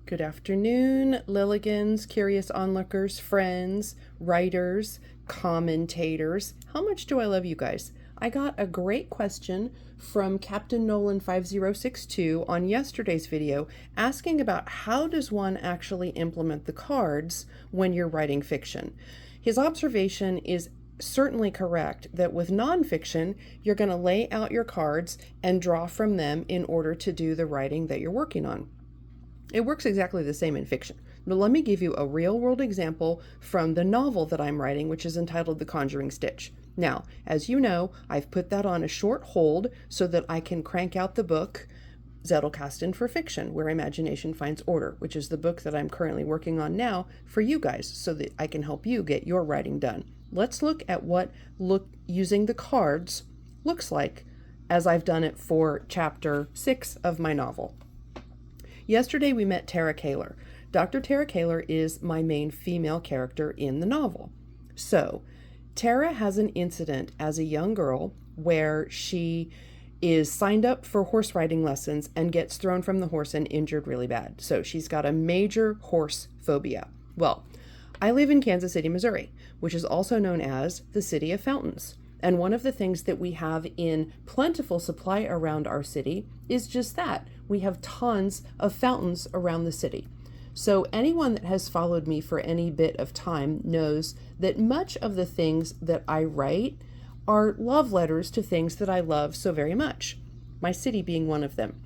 Good afternoon, Lilligans, curious onlookers, friends, writers, commentators. How much do I love you guys? I got a great question from Captain Nolan 5062 on yesterday's video asking about how does one actually implement the cards when you're writing fiction. His observation is certainly correct that with nonfiction, you're going to lay out your cards and draw from them in order to do the writing that you're working on. It works exactly the same in fiction. But let me give you a real-world example from the novel that I'm writing, which is entitled The Conjuring Stitch. Now, as you know, I've put that on a short hold so that I can crank out the book Zettelkasten for Fiction, Where Imagination Finds Order, which is the book that I'm currently working on now for you guys so that I can help you get your writing done. Let's look at what using the cards looks like as I've done it for chapter 6 of my novel. Yesterday we met Terrah Kaler. Dr. Terrah Kaler is my main female character in the novel. So, Terrah has an incident as a young girl where she is signed up for horse riding lessons and gets thrown from the horse and injured really bad. So she's got a major horse phobia. Well, I live in Kansas City, Missouri, which is also known as the City of Fountains. And one of the things that we have in plentiful supply around our city is just that. We have tons of fountains around the city. So anyone that has followed me for any bit of time knows that much of the things that I write are love letters to things that I love so very much, my city being one of them.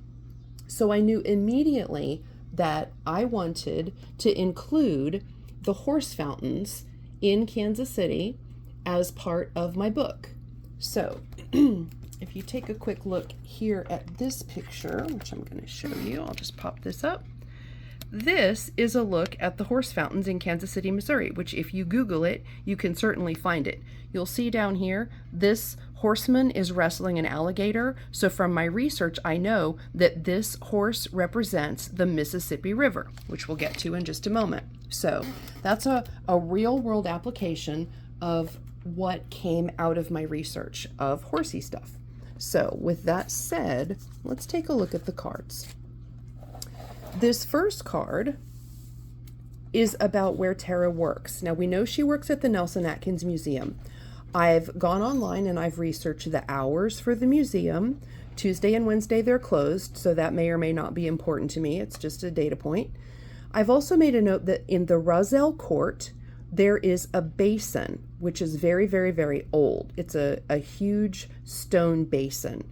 So I knew immediately that I wanted to include the horse fountains in Kansas City as part of my book. So if you take a quick look here at this picture, which I'm going to show you, I'll just pop this up. This is a look at the horse fountains in Kansas City, Missouri, which if you Google it, you can certainly find it. You'll see down here, this horseman is wrestling an alligator. So from my research, I know that this horse represents the Mississippi River, which we'll get to in just a moment. So that's a real world application of what came out of my research of horsey stuff. So with that said, let's take a look at the cards. This first card is about where Terrah works. Now we know she works at the Nelson Atkins Museum. I've gone online and I've researched the hours for the museum. Tuesday and Wednesday they're closed, so that may or may not be important to me. It's just a data point. I've also made a note that in the Roselle Court, there is a basin, which is very, very, very old. It's a huge stone basin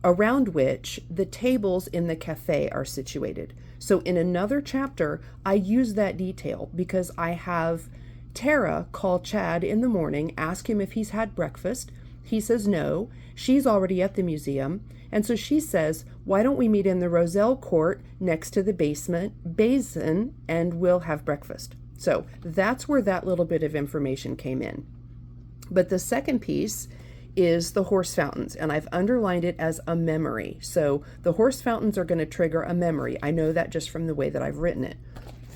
around which the tables in the cafe are situated. So in another chapter, I use that detail because I have Terrah call Chad in the morning, ask him if he's had breakfast. He says no. She's already at the museum. And so she says, why don't we meet in the Roselle Court next to the basin and we'll have breakfast. So that's where that little bit of information came in. But the second piece is the horse fountains, and I've underlined it as a memory. So the horse fountains are going to trigger a memory. I know that just from the way that I've written it.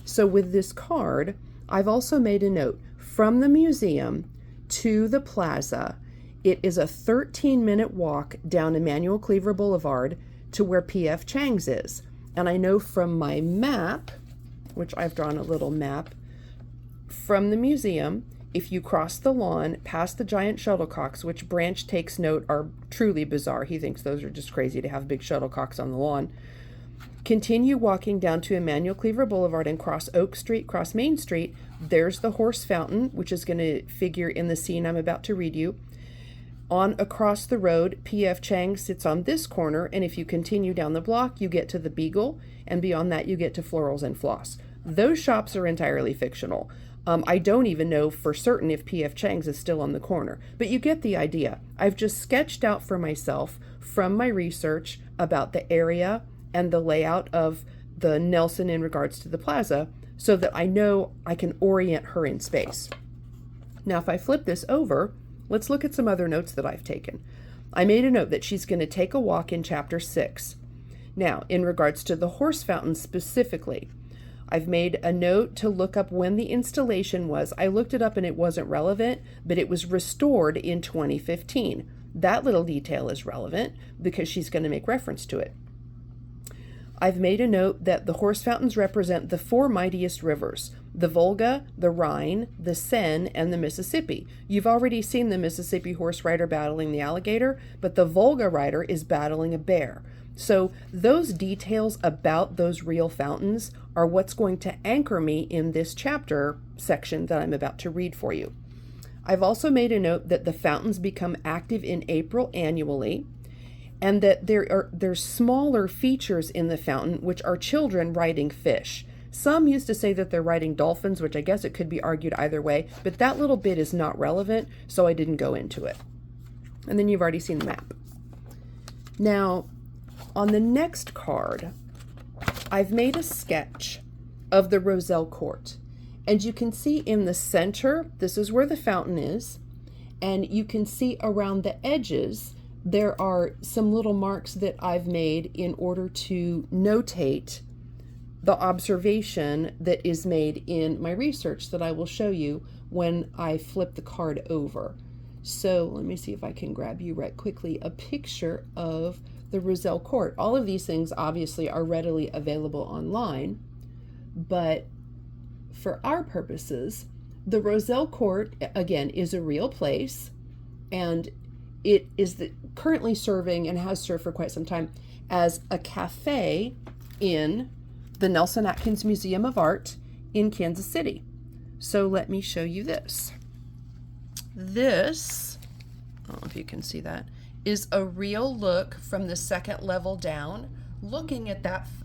So with this card, I've also made a note. From the museum to the plaza, it is a 13-minute walk down Emmanuel Cleaver Boulevard to where P.F. Chang's is. And I know from my map, which I've drawn a little map, from the museum, if you cross the lawn past the giant shuttlecocks, which Branch takes note are truly bizarre. He thinks those are just crazy to have big shuttlecocks on the lawn. Continue walking down to Emmanuel Cleaver Boulevard and cross Oak Street, cross Main Street. There's the horse fountain, which is going to figure in the scene I'm about to read you. On across the road, P.F. Chang sits on this corner, and if you continue down the block, you get to the Beagle, and beyond that, you get to Florals and Floss. Those shops are entirely fictional. I don't even know for certain if P.F. Chang's is still on the corner, but you get the idea. I've just sketched out for myself from my research about the area and the layout of the Nelson in regards to the plaza so that I know I can orient her in space. Now, if I flip this over, let's look at some other notes that I've taken. I made a note that she's going to take a walk in chapter 6. Now, in regards to the horse fountain specifically, I've made a note to look up when the installation was. I looked it up and it wasn't relevant, but it was restored in 2015. That little detail is relevant because she's going to make reference to it. I've made a note that the horse fountains represent the four mightiest rivers: the Volga, the Rhine, the Seine, and the Mississippi. You've already seen the Mississippi horse rider battling the alligator, but the Volga rider is battling a bear. So those details about those real fountains are what's going to anchor me in this chapter section that I'm about to read for you. I've also made a note that the fountains become active in April annually, and that there's smaller features in the fountain, which are children riding fish. Some used to say that they're riding dolphins, which I guess it could be argued either way, but that little bit is not relevant, so I didn't go into it. And then you've already seen the map. Now, on the next card, I've made a sketch of the Roselle Court. And you can see in the center, this is where the fountain is, and you can see around the edges, there are some little marks that I've made in order to notate the observation that is made in my research that I will show you when I flip the card over. So let me see if I can grab you right quickly a picture of the Roselle Court. All of these things obviously are readily available online, but for our purposes, the Roselle Court, again, is a real place, and it is currently serving, and has served for quite some time, as a cafe in the Nelson Atkins Museum of Art in Kansas City. So let me show you this. This, I don't know if you can see that, is a real look from the second level down, looking at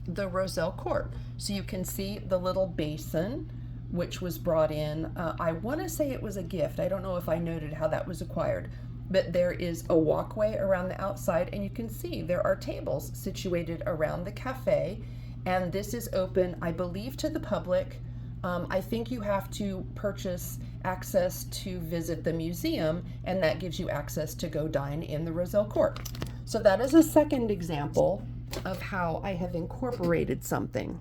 the Roselle Court. So you can see the little basin, which was brought in. I want to say it was a gift. I don't know if I noted how that was acquired. But there is a walkway around the outside, and you can see there are tables situated around the cafe, and this is open, I believe, to the public. I think you have to purchase access to visit the museum, and that gives you access to go dine in the Roselle Court. So that is a second example of how I have incorporated something.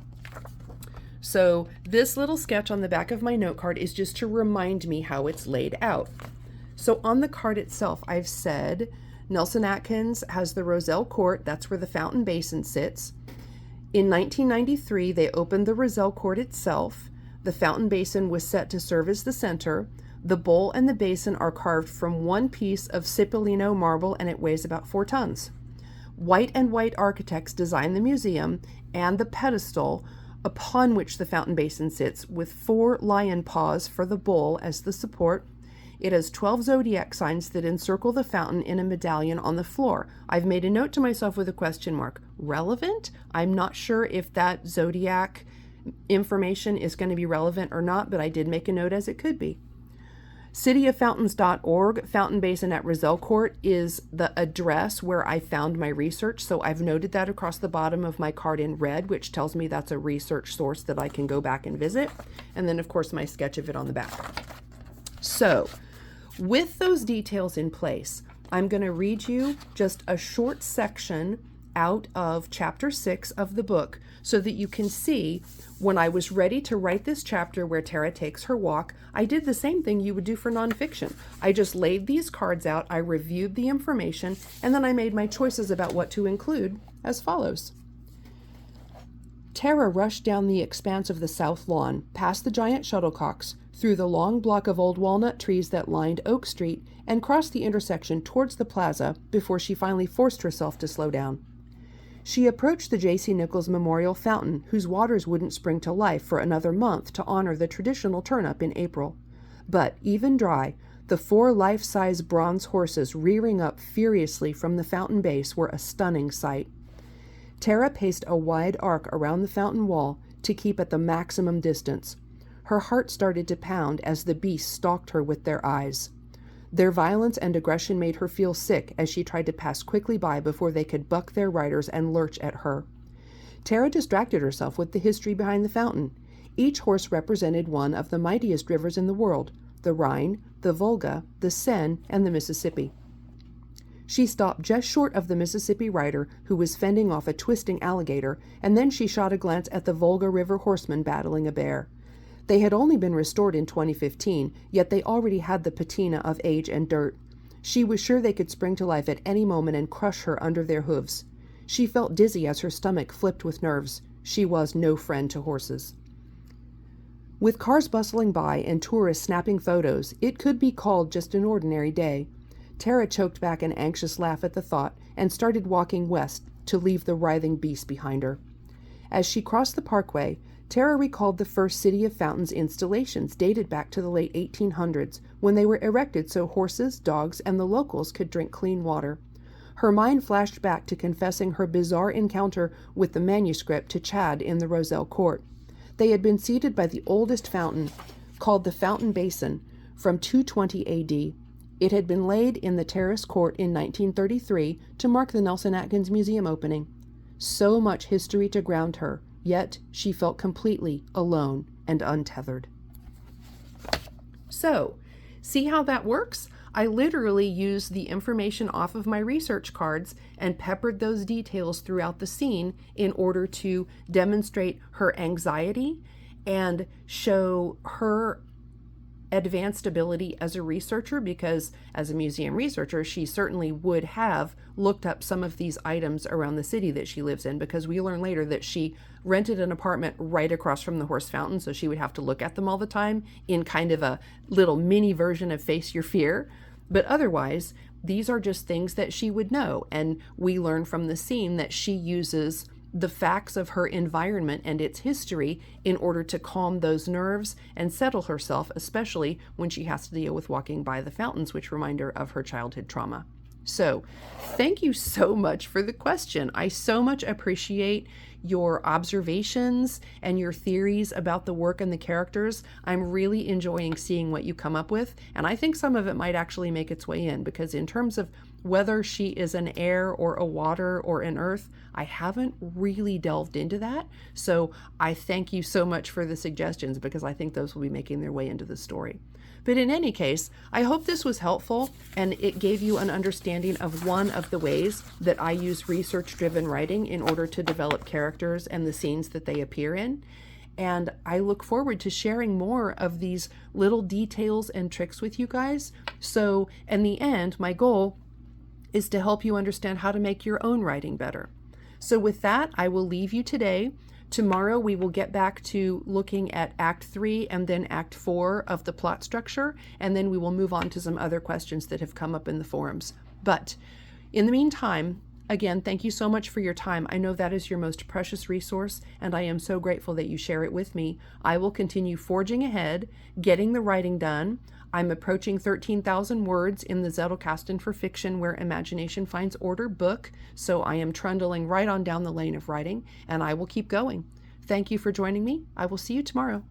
So this little sketch on the back of my note card is just to remind me how it's laid out. So on the card itself, I've said Nelson Atkins has the Roselle Court. That's where the fountain basin sits. In 1993, they opened the Roselle Court itself. The fountain basin was set to serve as the center. The bowl and the basin are carved from one piece of Cipollino marble, and it weighs about 4 tons. White and White architects designed the museum and the pedestal upon which the fountain basin sits, with 4 lion paws for the bowl as the support. It has 12 zodiac signs that encircle the fountain in a medallion on the floor. I've made a note to myself with a question mark. Relevant? I'm not sure if that zodiac information is going to be relevant or not, but I did make a note as it could be. cityoffountains.org, Fountain Basin at Roselle Court, is the address where I found my research, so I've noted that across the bottom of my card in red, which tells me that's a research source that I can go back and visit, and then of course my sketch of it on the back. So, with those details in place, I'm going to read you just a short section out of chapter 6 of the book so that you can see when I was ready to write this chapter where Terrah takes her walk, I did the same thing you would do for nonfiction. I just laid these cards out, I reviewed the information, and then I made my choices about what to include as follows. Terrah rushed down the expanse of the south lawn, past the giant shuttlecocks, through the long block of old walnut trees that lined Oak Street, and crossed the intersection towards the plaza before she finally forced herself to slow down. She approached the J.C. Nichols Memorial Fountain, whose waters wouldn't spring to life for another month to honor the traditional turn-up in April. But, even dry, the 4 life-size bronze horses rearing up furiously from the fountain base were a stunning sight. Terrah paced a wide arc around the fountain wall to keep at the maximum distance. Her heart started to pound as the beasts stalked her with their eyes. Their violence and aggression made her feel sick as she tried to pass quickly by before they could buck their riders and lurch at her. Terrah distracted herself with the history behind the fountain. Each horse represented one of the mightiest rivers in the world, the Rhine, the Volga, the Seine, and the Mississippi. She stopped just short of the Mississippi rider, who was fending off a twisting alligator, and then she shot a glance at the Volga River horseman battling a bear. They had only been restored in 2015, yet they already had the patina of age and dirt. She was sure they could spring to life at any moment and crush her under their hooves. She felt dizzy as her stomach flipped with nerves. She was no friend to horses. With cars bustling by and tourists snapping photos, it could be called just an ordinary day. Terrah choked back an anxious laugh at the thought and started walking west to leave the writhing beast behind her. As she crossed the parkway, Terrah recalled the first City of Fountains installations dated back to the late 1800s, when they were erected so horses, dogs, and the locals could drink clean water. Her mind flashed back to confessing her bizarre encounter with the manuscript to Chad in the Roselle Court. They had been seated by the oldest fountain, called the Fountain Basin, from 220 A.D. It had been laid in the Terrace Court in 1933 to mark the Nelson Atkins Museum opening. So much history to ground her, yet she felt completely alone and untethered. So, see how that works? I literally used the information off of my research cards and peppered those details throughout the scene in order to demonstrate her anxiety and show her advanced ability as a researcher, because as a museum researcher, she certainly would have looked up some of these items around the city that she lives in, because we learn later that she rented an apartment right across from the horse fountain, so she would have to look at them all the time in kind of a little mini version of Face Your Fear. But otherwise, these are just things that she would know, and we learn from the scene that she uses the facts of her environment and its history in order to calm those nerves and settle herself, especially when she has to deal with walking by the fountains, which remind her of her childhood trauma. So, thank you so much for the question. I so much appreciate your observations and your theories about the work and the characters. I'm really enjoying seeing what you come up with, and I think some of it might actually make its way in, because in terms of whether she is an air or a water or an earth, I haven't really delved into that. So I thank you so much for the suggestions, because I think those will be making their way into the story. But in any case, I hope this was helpful and it gave you an understanding of one of the ways that I use research-driven writing in order to develop characters and the scenes that they appear in. And I look forward to sharing more of these little details and tricks with you guys. So in the end, my goal is to help you understand how to make your own writing better. So with that, I will leave you today. Tomorrow we will get back to looking at Act 3 and then Act 4 of the plot structure, and then we will move on to some other questions that have come up in the forums. But in the meantime, again, thank you so much for your time. I know that is your most precious resource, and I am so grateful that you share it with me. I will continue forging ahead, getting the writing done. I'm approaching 13,000 words in the Zettelkasten for Fiction Where Imagination Finds Order book, so I am trundling right on down the lane of writing, and I will keep going. Thank you for joining me. I will see you tomorrow.